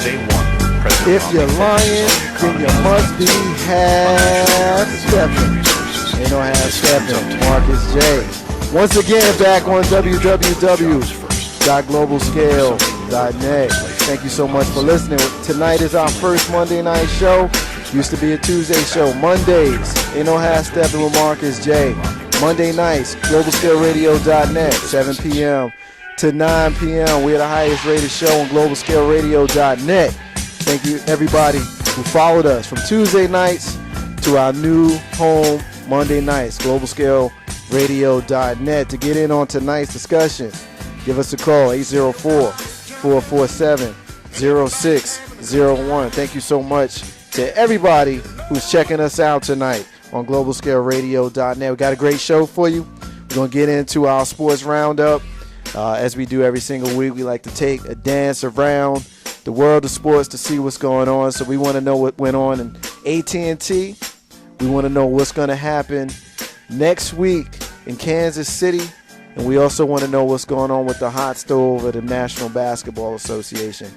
Day one, President If you're lying, then you must be half stepping. Ain't no half stepping. Marcus J. Once again, back on www.globalscale.net. Thank you so much for listening. Tonight is our first Monday night show. Used to be a Tuesday show. Mondays, ain't no half stepping with Marcus J. Monday nights, globalscaleradio.net, 7 p.m. to 9 p.m. We're the highest rated show on globalscaleradio.net. Thank you, everybody who followed us from Tuesday nights to our new home Monday nights, globalscaleradio.net. To get in on tonight's discussion, give us a call, 804-447-0601. Thank you so much to everybody who's checking us out tonight on globalscaleradio.net. We got a great show for you. We're going to get into our sports roundup. As we do every single week, we like to take a dance around the world of sports to see what's going on. So we want to know what went on in AT&T. We want to know what's going to happen next week in Kansas City. And we also want to know what's going on with the hot stove at the National Basketball Association.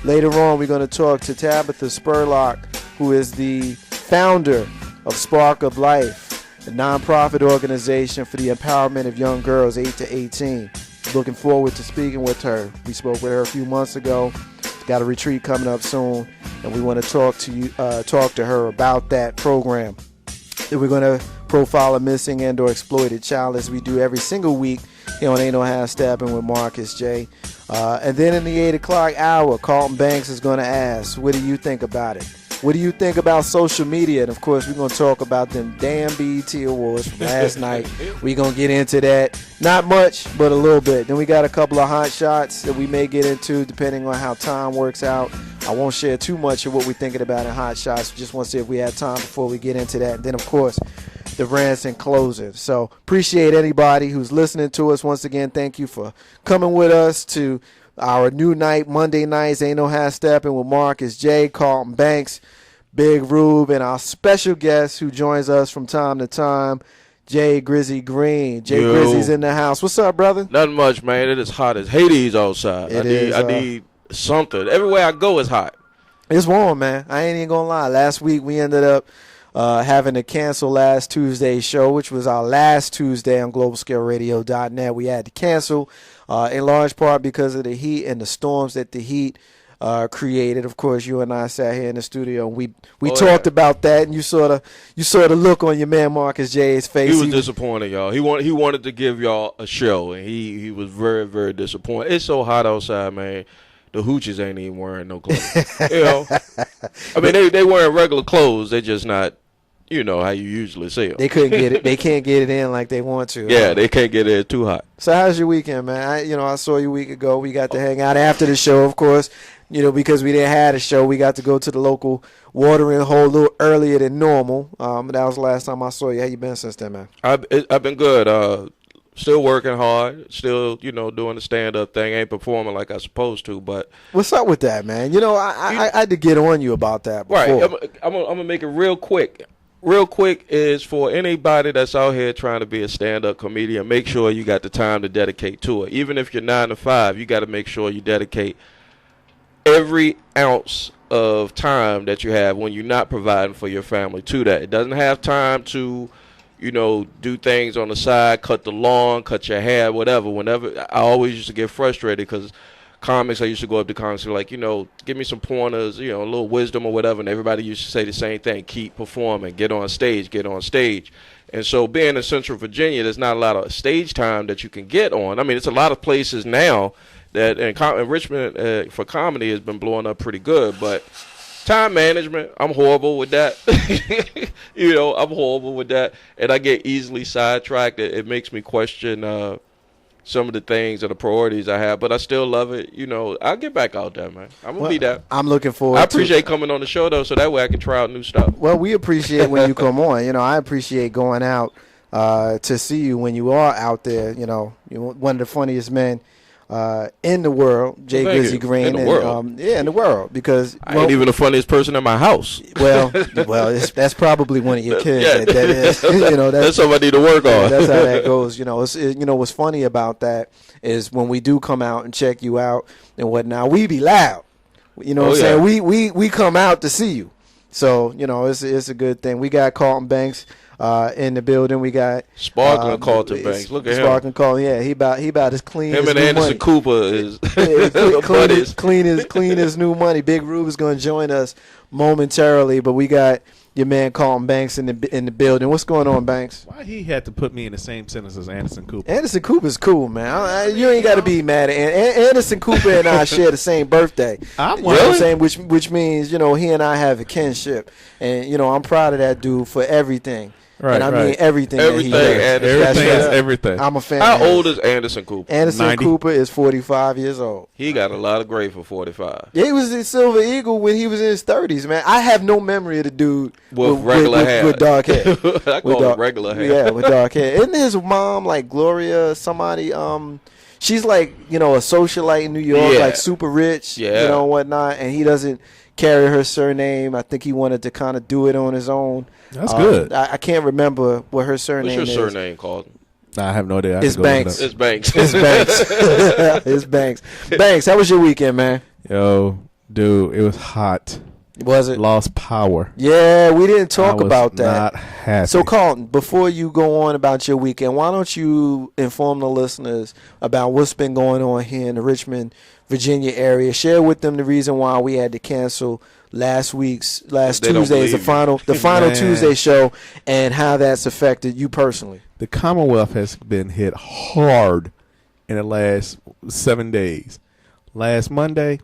Later on, we're going to talk to Tabitha Spurlock, who is the founder of Spark of Life, a nonprofit organization for the empowerment of young girls 8 to 18. Looking forward to speaking with her. We spoke with her a few months ago. Got a retreat coming up soon, and we want to talk to her about that program. Then we're going to profile a missing and or exploited child, as we do every single week here on Ain't No Half Steppin' with Marcus J. And then in the 8 o'clock hour, Carlton Banks is going to ask, what do you think about it? What do you think about social media? And, of course, we're going to talk about them damn BET Awards from last night. We're going to get into that. Not much, but a little bit. Then we got a couple of hot shots that we may get into depending on how time works out. I won't share too much of what we're thinking about in hot shots. We just want to see if we have time before we get into that. And then, of course, the rants and closing. So appreciate anybody who's listening to us. Once again, thank you for coming with us to our new night, Monday nights, Ain't No Half Steppin' with Marcus J, Carlton Banks, Big Rube, and our special guest who joins us from time to time, Jay Grizzy Green. Jay Grizzy's in the house. What's up, brother? Nothing much, man. It is hot as Hades outside. I need something. Everywhere I go is hot. It's warm, man. I ain't even gonna lie. Last week we ended up having to cancel last Tuesday's show, which was our last Tuesday on globalscaleradio.net. We had to cancel in large part because of the heat and the storms that the heat created. Of course, you and I sat here in the studio and we talked about that, and you saw the look on your man Marcus J's face. He was disappointed, y'all. He wanted to give y'all a show, and he was very, very disappointed. It's so hot outside, man. The hoochies ain't even wearing no clothes. You know, I mean they wearing regular clothes. They're just not, you know, how you usually see them. They couldn't get it. They can't get it in like they want to. Yeah, they can't get it too hot. So how's your weekend, man? I saw you a week ago. We got to hang out after the show, of course. You know, because we didn't have a show, we got to go to the local watering hole a little earlier than normal. That was the last time I saw you. How you been since then, man? I've been good. Still working hard. Still, you know, doing the stand-up thing. Ain't performing like I supposed to, but what's up with that, man? You know, I had to get on you about that before. Right. I'm gonna make it real quick. Real quick is for anybody that's out here trying to be a stand-up comedian, make sure you got the time to dedicate to it. Even if you're 9 to 5, you got to make sure you dedicate every ounce of time that you have when you're not providing for your family to that. It doesn't have time to, you know, do things on the side, cut the lawn, cut your hair, whatever. Whenever I always used to get frustrated because comics, I used to go up to comics and like, you know, give me some pointers, you know, a little wisdom or whatever. And everybody used to say the same thing: keep performing, get on stage, get on stage. And so being in Central Virginia, there's not a lot of stage time that you can get on. I mean, it's a lot of places now that in Richmond for comedy has been blowing up pretty good, but time management, I'm horrible with that. You know, I'm horrible with that, and I get easily sidetracked. It makes me question some of the things or the priorities I have, but I still love it. You know, I'll get back out there, man. I'm going to be there. I'm looking forward I appreciate coming on the show, though, so that way I can try out new stuff. Well, we appreciate when you come on. You know, I appreciate going out to see you when you are out there. You know, you're one of the funniest men in the world, Jay Grizzy Green. In the world. In the world, because I ain't even the funniest person in my house. Well, that's probably one of your kids. Yeah. That is, you know, that's somebody to work on. That's how that goes. You know, you know what's funny about that is when we do come out and check you out and whatnot, we be loud. You know what I'm saying? We come out to see you. So, you know, it's a good thing. We got Carlton Banks in the building. We got Sparkling Carlton Banks. Look at him. Sparkling Carlton. Yeah, he about as clean. Him as and new Anderson money. Cooper is clean as new money. Big Rube is going to join us momentarily, but we got your man Carlton Banks in the building. What's going on, Banks? Why he had to put me in the same sentence as Anderson Cooper? Anderson Cooper's cool, man. You ain't got to be mad at Anderson Cooper and I share the same birthday. You know what I'm saying? Which means, you know, he and I have a kinship. And, you know, I'm proud of that dude for everything. Right, and I mean everything. Everything. Everything is everything. I'm a fan. How old is Anderson Cooper? Anderson 90. Cooper is 45 years old. He got a lot of grade for 45. Yeah, he was a Silver Eagle when he was in his 30s, man. I have no memory of the dude with regular hair. With dark hair. I call it regular hair. Yeah, with dark hair. Isn't his mom like Gloria, somebody, she's like, you know, a socialite in New York, like super rich, you know, whatnot, and he doesn't carry her surname. I think he wanted to kind of do it on his own. That's good. I can't remember what her surname is. What's your surname called? I have no idea. It's Banks. It's Banks. It's Banks. It's Banks. Banks, how was your weekend, man? Yo, dude, it was hot. Was it? Lost power. Yeah, we didn't talk about that. Not happy. So, Carlton, before you go on about your weekend, why don't you inform the listeners about what's been going on here in the Richmond, Virginia area? Share with them the reason why we had to cancel last Tuesday's the final Tuesday show, and how that's affected you personally. The Commonwealth has been hit hard in the last 7 days. Last Monday,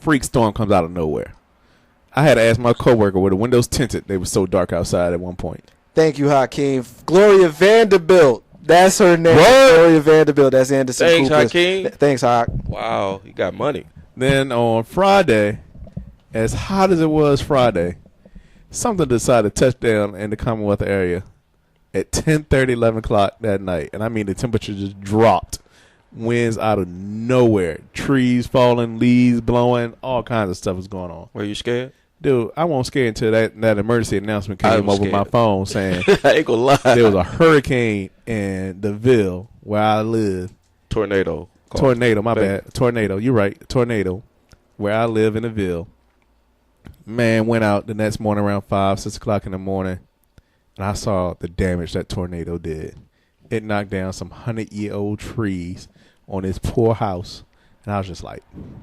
freak storm comes out of nowhere. I had to ask my coworker were the windows tinted. They were so dark outside at one point. Thank you, Hakeem. Gloria Vanderbilt. That's her name. What? Gloria Vanderbilt. That's Anderson Thanks, Cooper. Hakeem. Thanks, Hawk. Wow, you got money. Then on Friday, as hot as it was Friday, something decided to touch down in the Commonwealth area at 10:30, 11 o'clock that night. And I mean, the temperature just dropped. Winds out of nowhere. Trees falling, leaves blowing, all kinds of stuff was going on. Were you scared? Dude, I wasn't scared until that emergency announcement came over my phone saying I ain't gonna lie. there was a hurricane in the Ville where I live. Tornado, my bad. Tornado, you're right. Tornado, where I live in the Ville. Man, went out the next morning around 5, 6 o'clock in the morning, and I saw the damage that tornado did. It knocked down some 100-year-old trees on this poor house. And I was just like,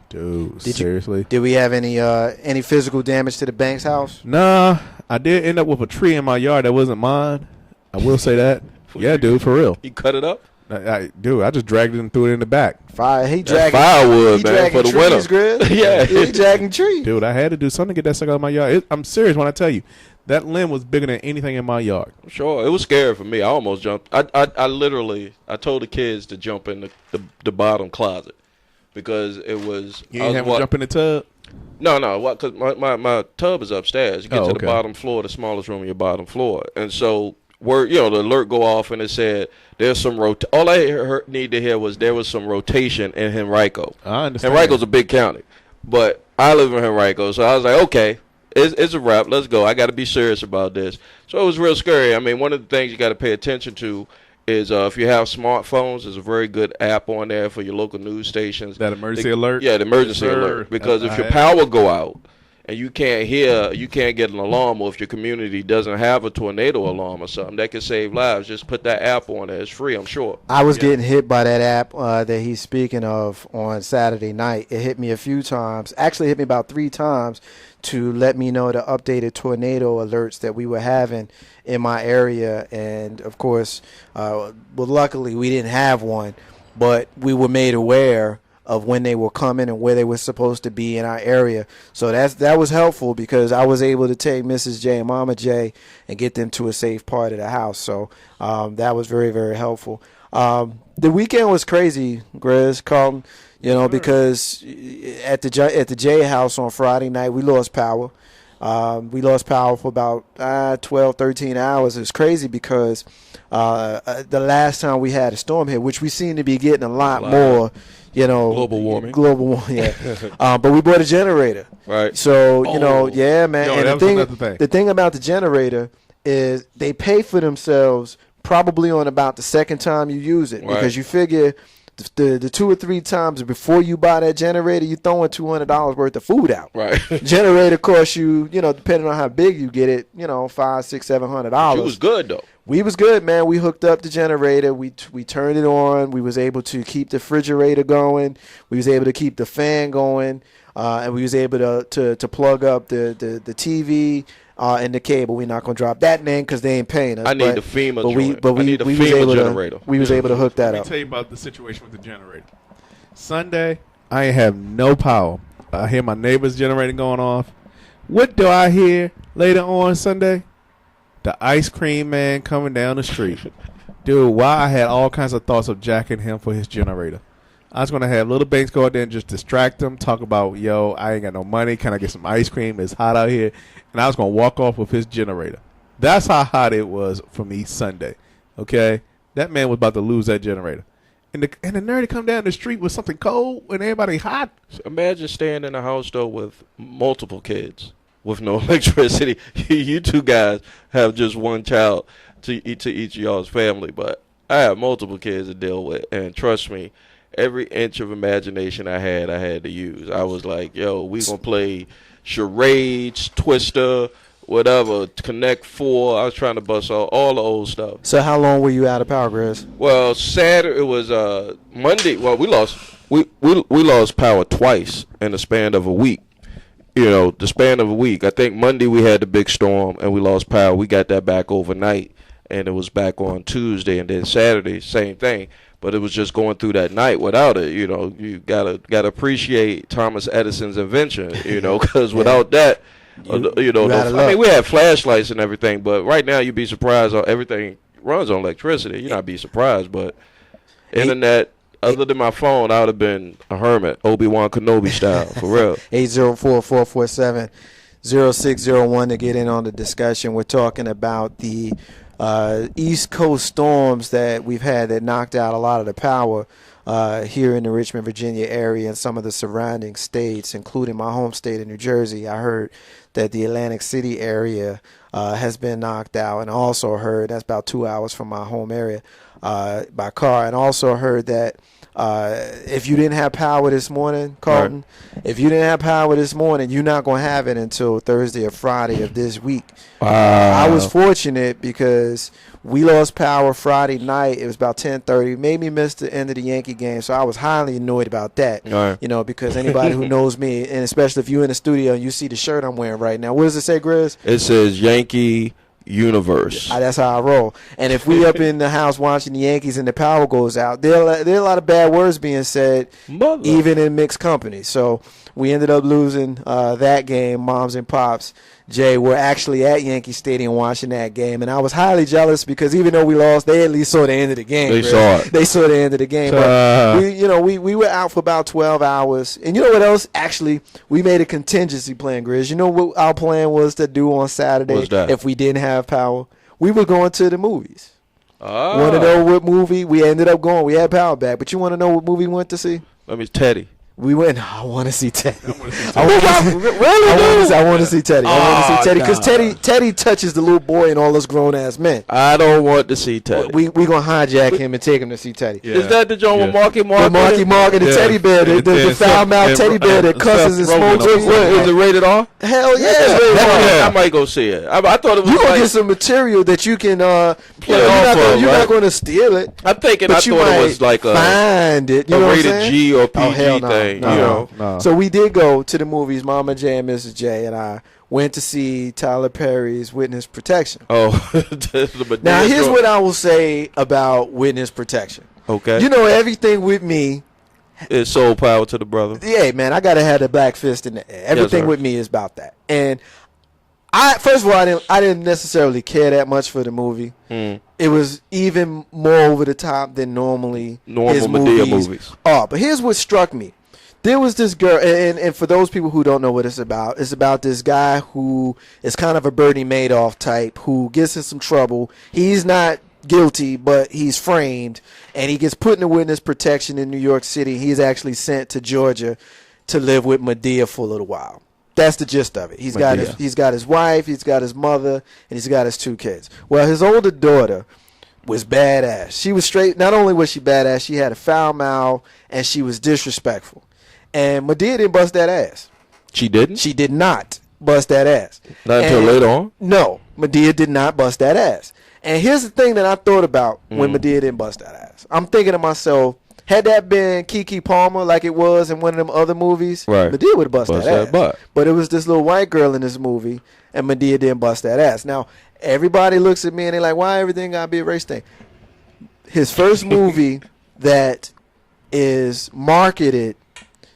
dude, seriously? Did we have any physical damage to the Banks house? Nah, I did end up with a tree in my yard that wasn't mine. I will say that. Yeah, dude, for real. You cut it up? I just dragged it and threw it in the back. He dragging firewood, man, for the trees, winter. Yeah, he dragging trees. Dude, I had to do something to get that sucker out of my yard. I'm serious when I tell you. That limb was bigger than anything in my yard. Sure, it was scary for me. I almost jumped. I literally told the kids to jump in the bottom closet because it was. You didn't have to jump in the tub? No. What? Because my tub is upstairs. You get to the okay. bottom floor, the smallest room in your bottom floor, and so the alert go off and it said there's some all I need to hear was there was some rotation in Henrico. I understand. Henrico's a big county, but I live in Henrico, so I was like, okay. It's a wrap. Let's go. I got to be serious about this. So it was real scary. I mean, one of the things you got to pay attention to is if you have smartphones, there's a very good app on there for your local news stations. That emergency alert? Yeah, the emergency alert. Because if your power go out and you can't get an alarm, or if your community doesn't have a tornado alarm or something, that can save lives. Just put that app on there. It's free, I'm sure. I was getting hit by that app that he's speaking of on Saturday night. It hit me a few times. Actually, it hit me about 3 times to let me know the updated tornado alerts that we were having in my area. And, of course, luckily we didn't have one, but we were made aware of when they were coming and where they were supposed to be in our area. So that was helpful because I was able to take Mrs. J and Mama J and get them to a safe part of the house. So that was very, very helpful. The weekend was crazy, Grizz, Carlton, because at the J house on Friday night, we lost power. We lost power for about 12, 13 hours. It was crazy because the last time we had a storm here, which we seem to be getting a lot more, global warming. Yeah. But we bought a generator. Right. So, yeah, man. And the thing about the generator is they pay for themselves probably on about the second time you use it, because you figure the 2 or 3 times before you buy that generator, you throwing $200 worth of food out. Right. Generator costs you, depending on how big you get it, $500, $600, $700. She was good though. We was good, man. We hooked up the generator. We turned it on. We was able to keep the refrigerator going. We was able to keep the fan going, and we was able to plug up the TV and the cable. We're not gonna drop that name because they ain't paying us. I need the FEMA joint. I need the we FEMA generator. We was able to hook that Let up. me tell you about the situation with the generator. Sunday, I ain't have no power. I hear my neighbor's generator going off. What do I hear later on Sunday? The ice cream man coming down the street. Dude, why I had all kinds of thoughts of jacking him for his generator. I was going to have Little Banks go out there and just distract him, talk about, yo, I ain't got no money. Can I get some ice cream? It's hot out here. And I was going to walk off with his generator. That's how hot it was for me Sunday. Okay? That man was about to lose that generator. And the nerdy come down the street with something cold and everybody hot. Imagine staying in a house though with multiple kids with no electricity. You two guys have just one child to each of y'all's family, but I have multiple kids to deal with, and trust me, every inch of imagination I had to use. I was like, yo, we gonna play charades, Twister, whatever, Connect 4. I was trying to bust all the old stuff. So how long were you out of power, Grizz? Well, Saturday, it was Monday. Well, we lost power twice in the span of a week. The span of a week. I think Monday we had the big storm and we lost power. We got that back overnight, and it was back on Tuesday, and then Saturday, same thing. But it was just going through that night without it. You gotta appreciate Thomas Edison's invention. Because without that, I mean, we had flashlights and everything, but right now you'd be surprised. Everything runs on electricity. You'd not be surprised, but internet. Other than my phone, I would have been a hermit, Obi-Wan Kenobi style, for real. 804-447-0601 to get in on the discussion. We're talking about the East Coast storms that we've had that knocked out a lot of the power here in the Richmond, Virginia area and some of the surrounding states, including my home state of New Jersey. I heard that the Atlantic City area has been knocked out, and also heard that's about 2 hours from my home area by car, and also heard that if you didn't have power this morning, Carlton, if you didn't have power this morning, you're not going to have it until Thursday or Friday of this week. I was fortunate because we lost power Friday night. It was about 10:30. Made me miss the end of the Yankee game, so I was highly annoyed about that. Because anybody who knows me, and especially if you're in the studio and you see the shirt I'm wearing right now, what does it say, Grizz? It says Yankee Universe. That's how I roll. And if we up in the house watching the Yankees and the power goes out, there are a lot of bad words being said, even in mixed company. So we ended up losing that game. Moms and Pops, Jay, were actually at Yankee Stadium watching that game, and I was highly jealous because even though we lost, they at least saw the end of the game. They saw it. They saw the end of the game. But we were out for about 12 hours. And you know what else? Actually, we made a contingency plan, Grizz. You know what our plan was to do on Saturday if we didn't have power? We were going to the movies. Want to know what movie? We ended up going. We had power back. But you want to know what movie we went to see? Let me Teddy. We went. I want to see Teddy. I want to see Teddy. I want to see Teddy because Teddy touches the little boy and all us grown ass men. I don't want to see Teddy. We gonna hijack him and take him to see Teddy. Yeah. Is that the joint with Marky Mark? The Marky Mark and the teddy bear, the foul mouth teddy bear that cusses and smokes. Is it rated R? Hell yeah! I might go see it. I thought it was. You gonna get some material that you can play. You're not gonna steal it. I'm thinking. I thought it was like find it. You know what I'm saying? Rated G or PG thing. No. So we did go to the movies, Mama J and Mrs. J, and I went to see Tyler Perry's Witness Protection. Oh. Now, here's what I will say about Witness Protection. Okay. Everything with me is soul power to the brother. Yeah, man, I got to have the black fist in the air. Everything with me is about that. And first of all, I didn't necessarily care that much for the movie. It was even more over the top than normal his Madea movies. Oh, but here's what struck me. There was this girl, and for those people who don't know what it's about this guy who is kind of a Bernie Madoff type who gets in some trouble. He's not guilty, but he's framed, and he gets put in witness protection in New York City. He's actually sent to Georgia to live with Madea for a little while. That's the gist of it. He's got his wife, he's got his mother, and he's got his 2 kids. Well, his older daughter was badass. She was straight. Not only was she badass, she had a foul mouth and she was disrespectful. And Madea didn't bust that ass. She didn't? She did not bust that ass. Not until later on? No, Madea did not bust that ass. And here's the thing that I thought about when Madea didn't bust that ass. I'm thinking to myself, had that been Keke Palmer like it was in one of them other movies, right, Madea would have bust that ass. Butt. But it was this little white girl in this movie, and Madea didn't bust that ass. Now, everybody looks at me and they're like, why everything got to be a race thing? His first movie that is marketed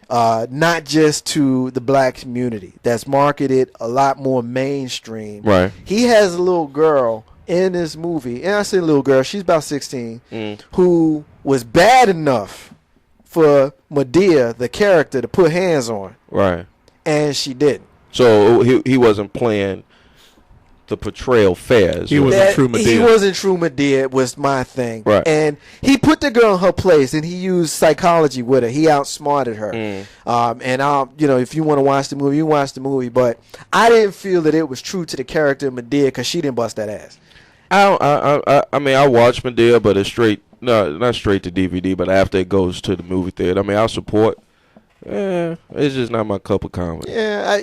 not just to the black community, that's marketed a lot more mainstream. Right. He has a little girl in this movie, and I say little girl, she's about 16, who was bad enough for Madea, the character, to put hands on. Right. And she didn't. So he wasn't playing the portrayal fair. He wasn't true Madea. He wasn't true Madea was my thing. Right. And he put the girl in her place, and he used psychology with her. He outsmarted her. And if you want to watch the movie, you watch the movie. But I didn't feel that it was true to the character of Madea because she didn't bust that ass. I mean, I watch Madea, but it's straight. No, not straight to DVD, but after it goes to the movie theater. I mean, I'll support. It's just not my cup of comedy. Yeah,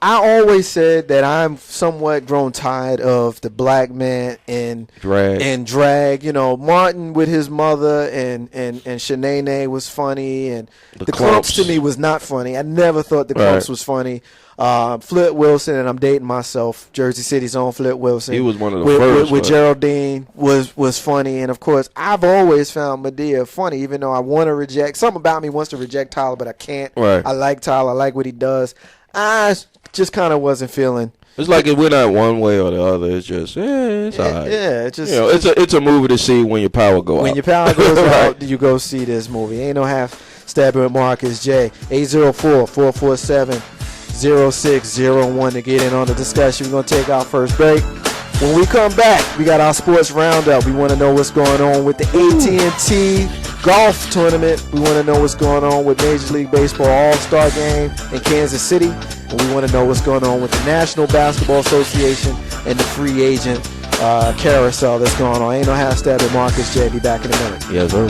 I always said that I'm somewhat grown tired of the black man in drag. Martin with his mother and Shanae was funny, and the Clumps to me was not funny. I never thought the Clumps was funny. Flip Wilson, and I'm dating myself, Jersey City's own Flip Wilson. He was one of the first. With Geraldine was funny, and of course, I've always found Madea funny, even though I want to reject. Something about me wants to reject Tyler, but I can't. Right. I like Tyler. I like what he does. I just kind of wasn't feeling. It's like if we're not one way or the other. It's just, it's all right. Yeah, it's just. It's a movie to see when your power goes out. When your power goes out, you go see this movie. Ain't no half stabbing with Marcus J. 804-447-0601 to get in on the discussion. We're gonna take our first break. When we come back, we got our sports roundup. We want to know what's going on with the AT&T golf tournament. We want to know what's going on with Major League Baseball All-Star Game in Kansas City. And we want to know what's going on with the National Basketball Association and the free agent carousel that's going on. Ain't no half stab at Marcus J. Be back in a minute. Yes, sir.